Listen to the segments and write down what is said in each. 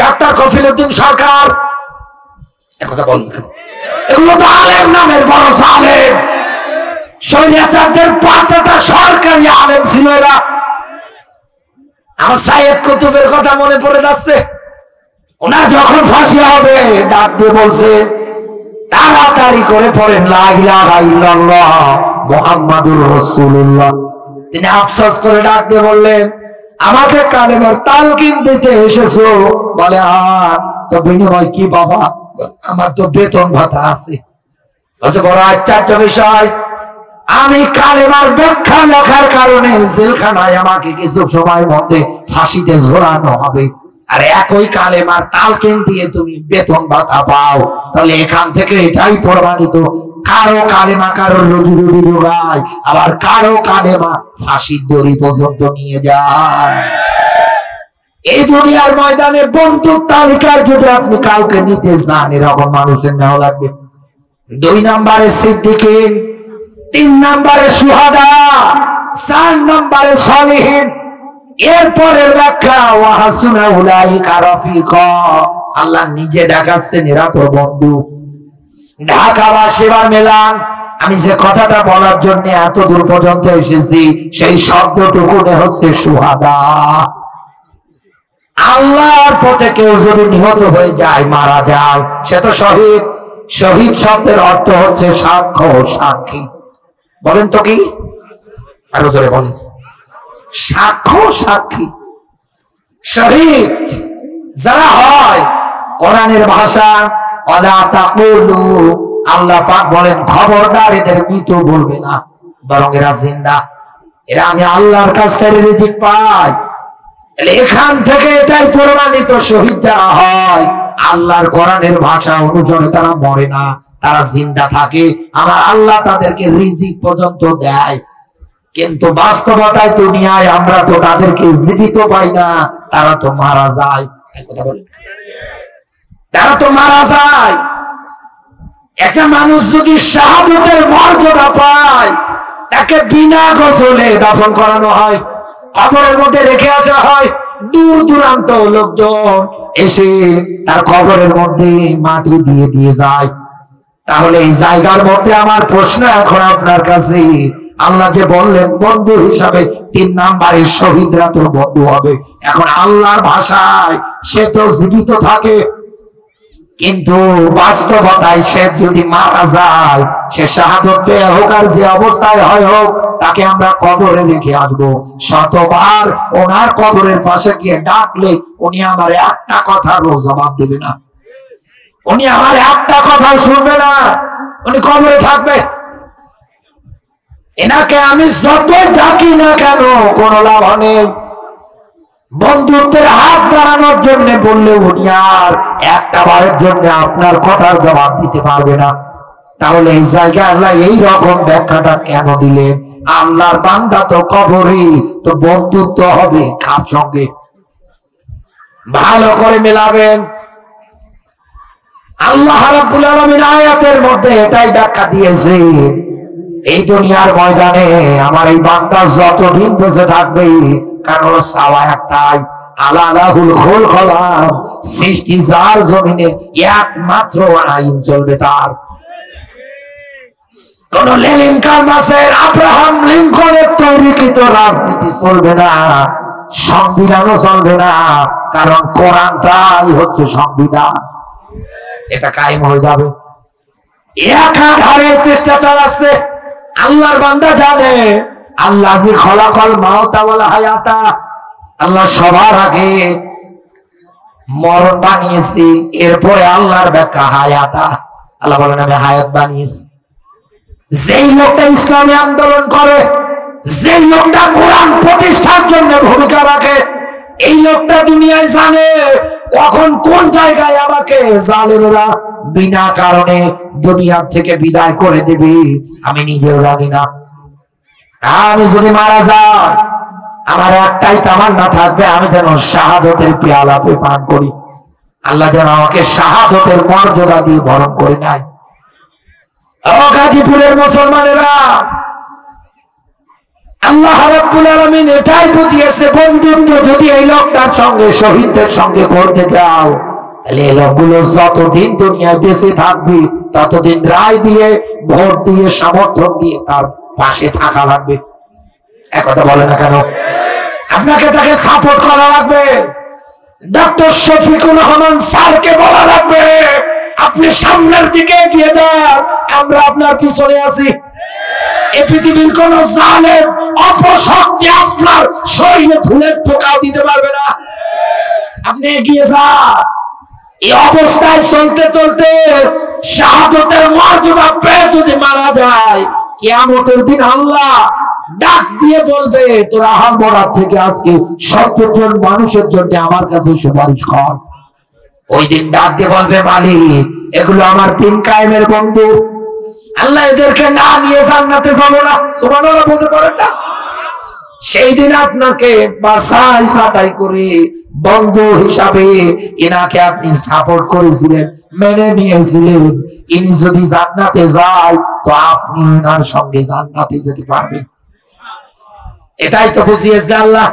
Doctor Kafiluddin সরকার কথা বল, এগুলো তো আলেম নামের বড় আলেম। শরীয়তের 5টা সরকারি আলেম ছিল এরা। আমার সাইয়েদ কুতুবের কথা মনে পড়ে যাচ্ছে। ওনার যখন ফাঁসি হবে ডাক দিয়ে বলছে, তাড়াতাড়ি করে পড়েন লা ইলাহা ইল্লাল্লাহ মুহাম্মাদুর রাসূলুল্লাহ। তিনি আফসোস করে ডাক দিয়ে বললেন, আমাকে কালেমার তালকিন দিতে এসেছো? বলে তো বিনিময় কি বাবা? আমার তো বেতন ভাতা আছে। বলছে বড় আশ্চর্য বিষয়, আমি কালেমার ব্যাখ্যা লেখার কারণে জেলখানায় আমাকে কিছু সময়ের মধ্যে ফাঁসিতে ঝোলানো হবে, আর একই কালেমার তালকিন দিয়ে তুমি বেতন ভাতা পাও। তাহলে এখান থেকে এটাই প্রমাণিত, কারো কালেমা কারো রুজি রুজি যোগায়, আবার কারো কালেমা ফাঁসির দড়ি পর্যন্ত নিয়ে যায়। এই দুনিয়ার ময়দানে বন্ধুর তালিকায় যদি আপনি কাউকে নিতে চান, এরকম মানুষের নেওয়া লাগবে। 2 নম্বরে সিদ্দিকিন, 3 নম্বরে সুহাদা, 4 নম্বরে সালিহিন। এরপরের ব্যাখ্যা ওয়া হাসুনা উলাইকা রাফিকা। আল্লাহ নিজে দেখাচ্ছেন এরা তো বন্ধু। ঢাকাবাসী এবার মেলান, আমি যে কথাটা বলার জন্য এত দূর পর্যন্ত এসেছি, সেই শব্দটুকু হচ্ছে সুহাদা। আল্লাহর পথে কেউ যদি নিহত হয়ে যায়, মারা যায়, সে তো শহীদ। শহীদ শব্দের অর্থ হচ্ছে সাক্ষ্য, সাক্ষী। বলেন তো কি? আরো জোরে বলেন। সাক্ষ্য, সাক্ষী। শহীদ যারা হয়, কোরআনের ভাষা ওয়ালা তাকুলু, আল্লাহ পাক বলেন খবরদার এদের মৃত বলবে না, বরং এরা জিন্দা। এরা আমি আল্লাহর কাছ থেকে রিজিক পাই। এখান থেকে এটাই প্রমাণিত, শহীদ যারা হয় আল্লাহর কোরআনের ভাষা অনুসারে তারা মরে না, তারা জিন্দা থাকে। আমার আল্লাহ তাদেরকে রিজিক পর্যন্ত দেয়। কিন্তু বাস্তবতায় দুনিয়ায় আমরা তো তাদেরকে জীবিত পাই না, তারা তো মারা যায়। কথা বলেন, তারা তো মারা যায়। একটা মানুষ যদি শাহাদাতের মর্যাদা পায়, তাকে বিনা গোসলে দাফন করানো হয়, কবরের মধ্যে রেখে আসা হয়। দূর দূরান্ত লোকজন এসে তার কবরের মধ্যে মাটি দিয়ে দিয়ে যায়। তাহলে এই জায়গার মধ্যে আমার প্রশ্ন এখন আপনার কাছে, আল্লাহ যে বললেন বন্ধু হিসাবে 3 নম্বরে শহীদরা তো বন্ধু হবে। এখন আল্লাহর ভাষায় সে তো জীবিত থাকে, কিন্তু বাস্তবতায় সে যদি মারা যায়, সে শাহাদত পেয়ে হোক আর যে অবস্থায় হয় হোক, তাকে আমরা কবরে রেখে আসবো। শতবার ওনার কবরের পাশে গিয়ে ডাকলে উনি আমার একটা কথারও জবাব দেবে না, উনি আমার একটা কথা শুনবে না, উনি কবরে থাকবে। এনাকে আমি যত ডাকি না কেন কোনো লাভ নেই। বন্ধুত্বের হাত বাড়ানোর জন্য বললে উনি আর একটা বারের জন্য আপনার কথার জবাব দিতে পারবে না। তাহলে এই জায়গায় আল্লাহ এই রকম ব্যাখ্যাটা কেন দিলেন? আল্লাহর বান্দা তো কবরে, তো বন্ধুত্ব হবে কার সঙ্গে? ভালো করে মেলাবেন। আল্লাহ রাব্বুল আলামিন আয়াতের মধ্যে এটাই ব্যাখ্যা দিয়েছে, এই দুনিয়ার ময়দানে আমার এই বান্দা যতদিন বেঁচে থাকবে, কারণ চাওয়া একটাই, আলালাহুল খুলকলাম, সৃষ্টি যার জমিনে একমাত্র আইন চলবে তার। কোন লিঙ্কন মাসের আব্রাহাম লিঙ্কনের তৈরিকৃত রাজনীতি চলবে না, সংবিধানও চলবে না, কারণ কোরআনটাই হচ্ছে সংবিধান। এটা কায়েম হয়ে যাবে। একাধারে চেষ্টা চালাচ্ছে। আল্লাহর বান্দা জানে আল্লাহ খলাকল মাউতা ওয়াল হায়াতা, আল্লাহ সবার আগে মরণ বানিয়েছি, এরপরে আল্লাহর ব্যাখ্যা হায়াতা। আল্লাহ বলেন আমি হায়াত বানিয়েছি। যেই লোকটা ইসলামী আন্দোলন করে, যেই লোকটা কোরআন প্রতিষ্ঠার জন্য ভূমিকা রাখে, এই লোকটা দুনিয়ায় জানে কখন কোন জায়গায় আমাকে জালেমেরা বিনা কারণে দুনিয়া থেকে বিদায় করে দেবে, আমি নিজেও জানি না। আমি যদি মারা যাই, আমার একটাই তামান্না থাকবে, আমি যেন শাহাদতের পেয়ালাতে পান করি। আল্লাহ যেন আমাকে শাহাদতের মর্যাদা দিয়ে বরণ করে নেয়। গাজীপুরের মুসলমানেরা, আল্লাহ রাব্বুল আলামিন এটাই বুঝিয়েছে, বন্ধুত্ব যদি এই লোকটার সঙ্গে শহীদদের সঙ্গে করতে চাও, তাহলে এই লোকগুলো যতদিন দুনিয়ায় বেঁচে থাকবে ততদিন রায় দিয়ে, ভোট দিয়ে, সমর্থন দিয়ে তার পাশে থাকা লাগবে। একথা বলে না কেন? আপনাকে তাকে সাপোর্ট করা লাগবে। ডক্টর শফিকুর রহমান স্যারকে বলা লাগবে আপনি সামনের দিকে এগিয়ে যান, আমরা আপনার পিছনে আছি। এই পৃথিবীর কোন জালেম অপশক্তি আপনার শরীরে ফুলের টোকাও দিতে পারবে না। আপনি এগিয়ে যান। এই অবস্থায় চলতে চলতে শাহাদাতের মর্যাদা পেয়ে যদি মারা যায়, কিয়ামতের দিন আল্লাহ ডাক দিয়ে বলবে তোরা আহামরাত থেকে আজকে 70 জন মানুষের জন্য আমার কাছে সুপারিশ কর। ওই দিন ডাক দিয়ে বলবে মালিক এগুলো আমার দিন কায়েমের বন্ধু, আল্লাহ এদেরকে না নিয়ে জান্নাতে যাবো না। সুবহানাল্লাহ বলতে পারেন না? সেই দিন আপনাকে বাছাই ছাঁটাই করে বন্ধু হিসাবে এনাকে আপনি সাপোর্ট করেছিলেন, মেনে নিয়েছিলেন, ইনি যদি জান্নাতে যায় তো আপনি ওনার সঙ্গে জান্নাতে যেতে পারবেন। এটাই তো বুঝিয়েছে আল্লাহ।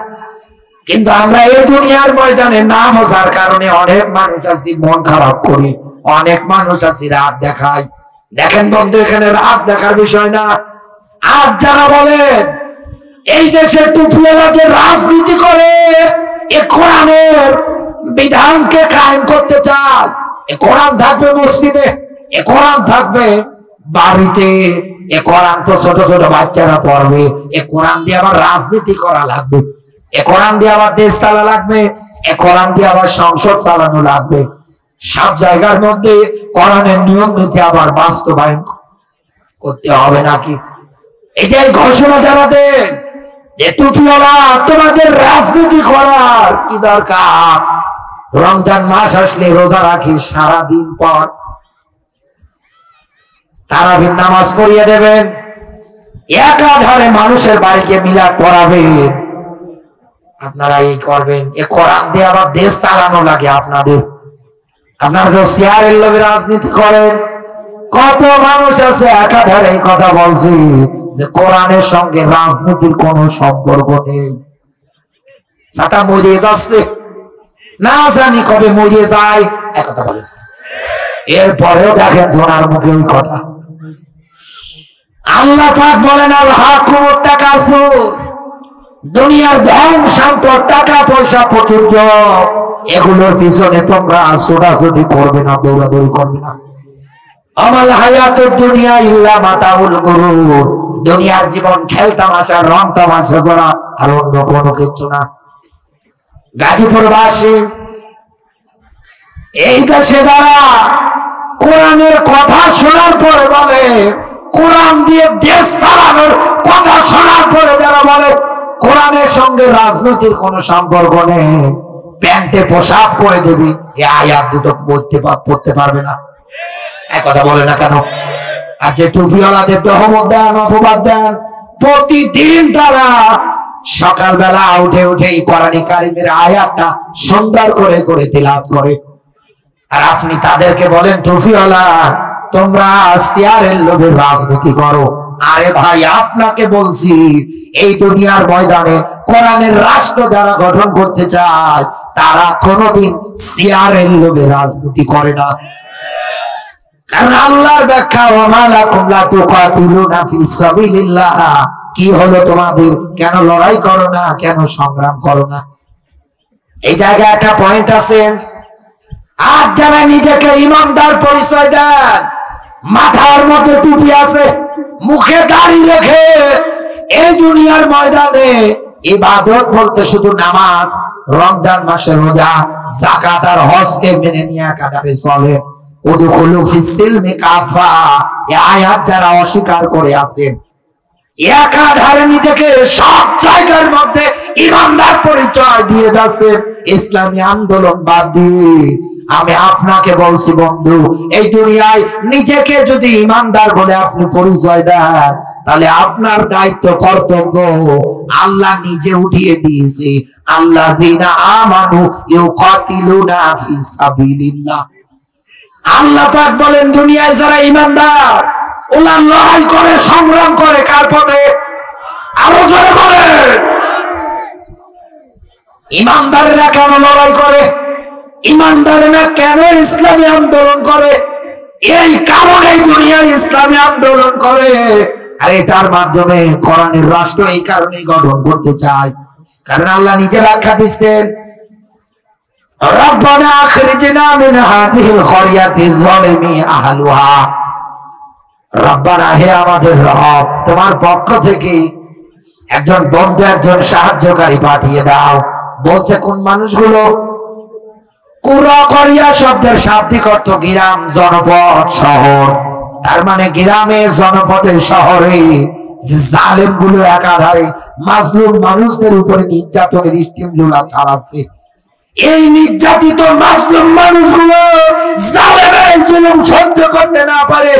কিন্তু আমরা এই দুনিয়ার ময়দানে না বোঝার কারণে অনেক মানুষ আছি মন খারাপ করি, অনেক মানুষ আছি রাত দেখাই। দেখেন বন্ধু, এখানে রাত দেখার বিষয় না। আজ যারা বলেন এই দেশের টুপিওয়ালা যে রাজনীতি করে, এ কোরআনের বিধানকে কায়েম করতে চায়, এ কোরআন থাকবে মসজিদে, এ কোরআন থাকবে বাড়িতে, এ কোরআন তো ছোট ছোট বাচ্চারা পড়বে, এ কোরআন দিয়ে আবার রাজনীতি করা লাগবে, এ কোরআন দিয়ে আবার দেশ চালা লাগবে, এ কোরআন দিয়ে আবার সংসদ চালানো লাগবে। সব জায়গার মধ্যে কোরআনের নিয়ম নীতি আবার বাস্তবায়ন করতে হবে নাকি? এই যে ঘোষণা যারা দেন যে টুপিওয়ালা তোমাদের রাজনীতি করার কি দরকার? রমজান মাস আসলে রোজা রাখি সারাদিন পর তারাবির নামাজ পড়িয়ে দেবেন, একাধারে মানুষের বাড়িকে মিলাদ পড়াবেন, আপনারা এই করবেন। এ কোরআন দিয়ে আবার দেশ চালানো লাগে আপনাদের। আপনারা তো চেয়ারের লোভে রাজনীতি করেন। কত মানুষ আছে একাধারে এই কথা বলছি যে কোরআনের সঙ্গে রাজনীতির কোন সম্পর্ক নেই। ছাতা মরিয়ে যাচ্ছে, না জানি কবে মরিয়ে যায়, একথা বলেন। এরপরেও দেখেন ধোনার মুখে ওই কথা। আল্লাহ পাক বলেন আল হাকুমুত তাকাসুর, দুনিয়ার ধন সম্পদ, টাকা পয়সা, প্রাচুর্য, এগুলোর পিছনে তোমরা ছোটাছুটি করবে না, দৌড়াদৌড়ি করবে না। আমাল হায়াতুদ দুনিয়া ইল্লা মাতাউল গুরুর, দুনিয়ার জীবন খেল তামাশা, রং তামাশা ছাড়া আর অন্য কোনো কিছু না। গাজীপুরবাসী, এই দেশে যারা কোরআনের কথা শোনার পরে বলে, কোরআন দিয়ে দেশ চালানোর কথা শোনার পরে যারা বলে কোরআনের সঙ্গে রাজনীতির কোন সম্পর্ক নেই, প্যান্টে পোশাক করে দেবি, এই আয়াত দুটো পড়তে পারবে না। এক কথা বলে না কেন? আর যে টুপিওয়ালাদের তহমত দেন, অপবাদ দেন, প্রতিদিন তারা সকালবেলা উঠে উঠে এই কোরআনী কারিমের আয়াতটা সুন্দর করে করে তিলাওয়াত করে, আর আপনি তাদেরকে বলেন টুপিওয়ালা তোমরা চেয়ারের লোভে রাজনীতি করো। আরে ভাই, আপনাকে বলছি এই দুনিয়ার ময়দানে কোরআনের রাষ্ট্র যারা গঠন করতে চায় তারা কোনোদিন চেয়ারের লোভে রাজনীতি করে না। কারণ আল্লাহর ব্যাখ্যা ওমা লাকুম লা তুকাতিলুনা ফি সাবিলিল্লাহ, কি হলো তোমাদের, কেন লড়াই করো না, কেন সংগ্রাম করো না? এই জায়গায় একটা পয়েন্ট আছে। আজ যারা নিজেকে ইমানদার পরিচয় দেন, মাথার মধ্যে টুপি আছে, মুখে দাড়ি রেখে এই দুনিয়ার ময়দানে ইবাদত বলতে শুধু নামাজ, রমজান মাসের রোজা, যাকাত আর হজকে মেনে নিয়ে একাধারে চলে, উদখুলু ফিস সিলমি কাফা, এই আয়াত যারা অস্বীকার করে আছেন, একাধারে নিজেকে সব জায়গার মধ্যে ইমানদার পরিচয় দিয়ে যাচ্ছেন, ইসলামী আন্দোলন বাদ দিয়ে। আমি আপনাকে বলছি বন্ধু, এই দুনিয়ায় নিজেকে যদি ইমানদার বলে আপনি পরিচয় দেন, তাহলে আপনার দায়িত্ব, কর্তব্য আল্লাহ নিজে উঠিয়ে দিয়েছে, আল্লাযীনা আমানু ইউকাতিলুনা ফি সাবিলিল্লাহ। আল্লাহ পাক বলেন দুনিয়ায় যারা ইমানদার ওরা লড়াই করে, সংগ্রাম করে, কার পথে? আরো জোরে বলে। ইমানদারেরা কেন লড়াই করে? ইমানদারেরা কেন ইসলামী আন্দোলন করে? এই কারণে দুনিয়ার ইসলামী আন্দোলন করে। আর এটার মাধ্যমে কোরআনের রাষ্ট্র এই কারণেই গঠন করতে চায়, কারণ আল্লাহ নিজে ব্যাখ্যা দিচ্ছেন, রব্বানা আখরিজনা মিন হাযিহিল ক্বরিয়াতি যালিমি আহলুহা। রব্বানা, হে আমাদের রব, তোমার পক্ষ থেকে একজন বন্ধু, একজন সাহায্যকারী পাঠিয়ে দাও। বলছে কোন মানুষগুলো? কুরা করিয়া শব্দের শাব্দিক অর্থ গ্রাম, জনপদ, শহর। তার মানে গ্রামে, জনপদের, শহরে যে জালেম গুলো একাধারে মাজলুম মানুষদের উপরে নির্যাতনের স্টিমুলা চালাচ্ছে, এই নির্যাতিত মাজলুম মানুষগুলো জালেমের জুলুম সহ্য করতে না পারে,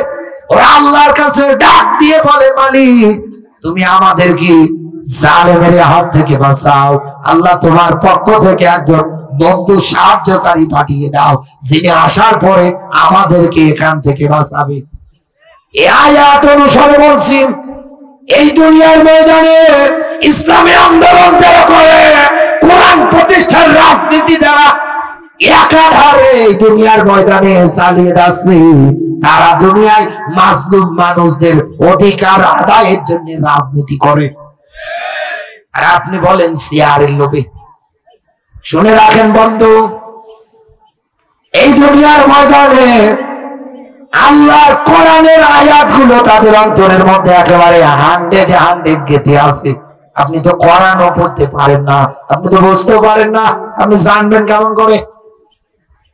ওরা আল্লাহর কাছে ডাক দিয়ে বলে, মালিক তুমি আমাদেরকে জালেমের হাত থেকে বাঁচাও। আল্লাহ তোমার পক্ষ থেকে একজন বন্ধু, সাহায্যকারী পাঠিয়ে দাও, যিনি আসার পরে আমাদেরকে এখান থেকে বাঁচাবে। এই আয়াত অনুসারে বলছি, এই দুনিয়ার ময়দানে ইসলামী আন্দোলন যারা করে, কোরআন প্রতিষ্ঠার রাজনীতি যারা একাধারে এই দুনিয়ার ময়দানে চালিয়ে যাচ্ছে, তারা দুনিয়ায় মাজলুম মানুষদের অধিকার আদায়ের জন্য রাজনীতি করে। আর আপনি বলেন চেয়ারের লোভে। শুনে রাখেন বন্ধু, এই দুনিয়ার ময়দানে আল্লাহর কোরআনের আয়াতগুলো তাদের অন্তরের মধ্যে একেবারে 100 গেঁথে আছে। আপনি তো কোরআনও পড়তে পারেন না, আপনি তো বুঝতেও পারেন না, আপনি জানবেন কেমন করে?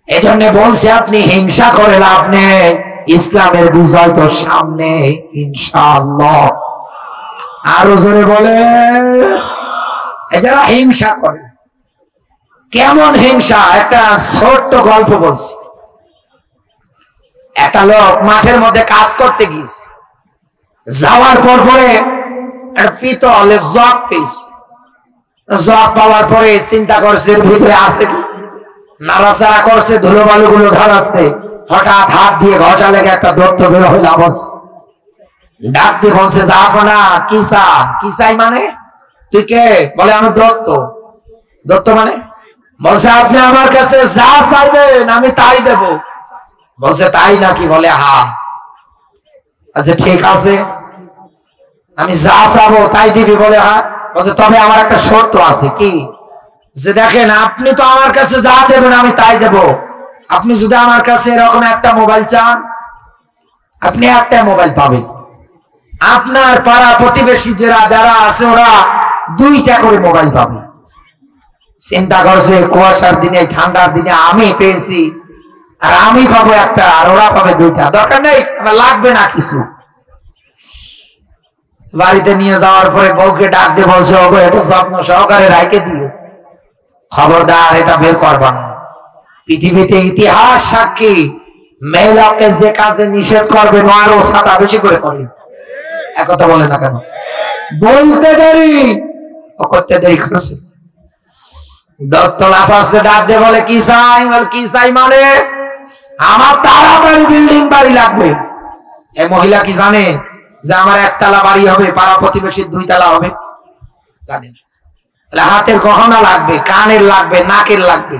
এই জন্য বলছে, আপনি হিংসা করে লাভ নেই, ইসলামের বিজয় তো সামনে ইনশাআল্লাহ। আরো জোরে বলে। যারা হিংসা করে, কেমন হিংসা? একটা ছোট্ট গল্প বলছি। একটা লোক মাঠের মধ্যে কাজ করতে গিয়েছে, যাওয়ার পরে একটা পিতলের জগ পেয়েছে। জগ পাওয়ার পরে চিন্তা করছে ভিতরে আছে কি, নাড়াচাড়া করছে, ধুলো বালু গুলো ঝাড়াচ্ছে। হঠাৎ হাত দিয়ে ঘষা লেগে একটা দত্ত বের হইল আওয়াজ। ডাক দিয়ে বলছে, জাহাপনা কি চা? কি চাই মানে? তুই কে? বলে আমি দত্ত। দত্ত মানে? বলছে আপনি আমার কাছে যা চাইবেন আমি তাই দেব। বলছে তাই নাকি? বলে হ্যাঁ। আচ্ছা ঠিক আছে, আমি যা চাবো তাই দিবি? বলে হ্যাঁ। বলছে তবে আমার একটা শর্ত আছে। কি? যে দেখেন, আপনি তো আমার কাছে যা চাইবেন আমি তাই দেব, আপনি যদি আমার কাছে এরকম একটা মোবাইল চান, আপনি একটা মোবাইল পাবেন। আপনার পাড়া প্রতিবেশী যারা আছে ওরা 2টা করে মোবাইল পাবে। চিন্তা করছে, কুয়াশার দিনে, ঠান্ডার দিনে আমি পেয়েছি, আর আমি পাবো একটা, আর ওরা পাবে 2টা। দরকার নেই, লাগবে না কিছু। বাড়িতে নিয়ে যাওয়ার পরে বউকে ডাক দিয়ে বলছে, ওগো এটা যত্ন সহকারে রাইখে দিও, খবরদার এটা বের করবা না। পৃথিবীতে ইতিহাস সাক্ষী, মেয়েলাকে যে কাজে নিষেধ করবে আরো সাতা বেশি করে করে। একথা বলে না কেন? বলতে দেরি, ও করতে দেরি করেছে। দত্ত লাফাচ্ছে, ডাক দিয়ে বলে কি চাই? বলে কি চাই মানে? আমার তাড়াতাড়ি বিল্ডিং বাড়ি লাগবে। এই মহিলা কি জানে যে আমার 1 তলা বাড়ি হবে, পাড়া প্রতিবেশীর 2 তলা হবে? জানে না। হাতের গহনা লাগবে, কানের লাগবে, নাকের লাগবে।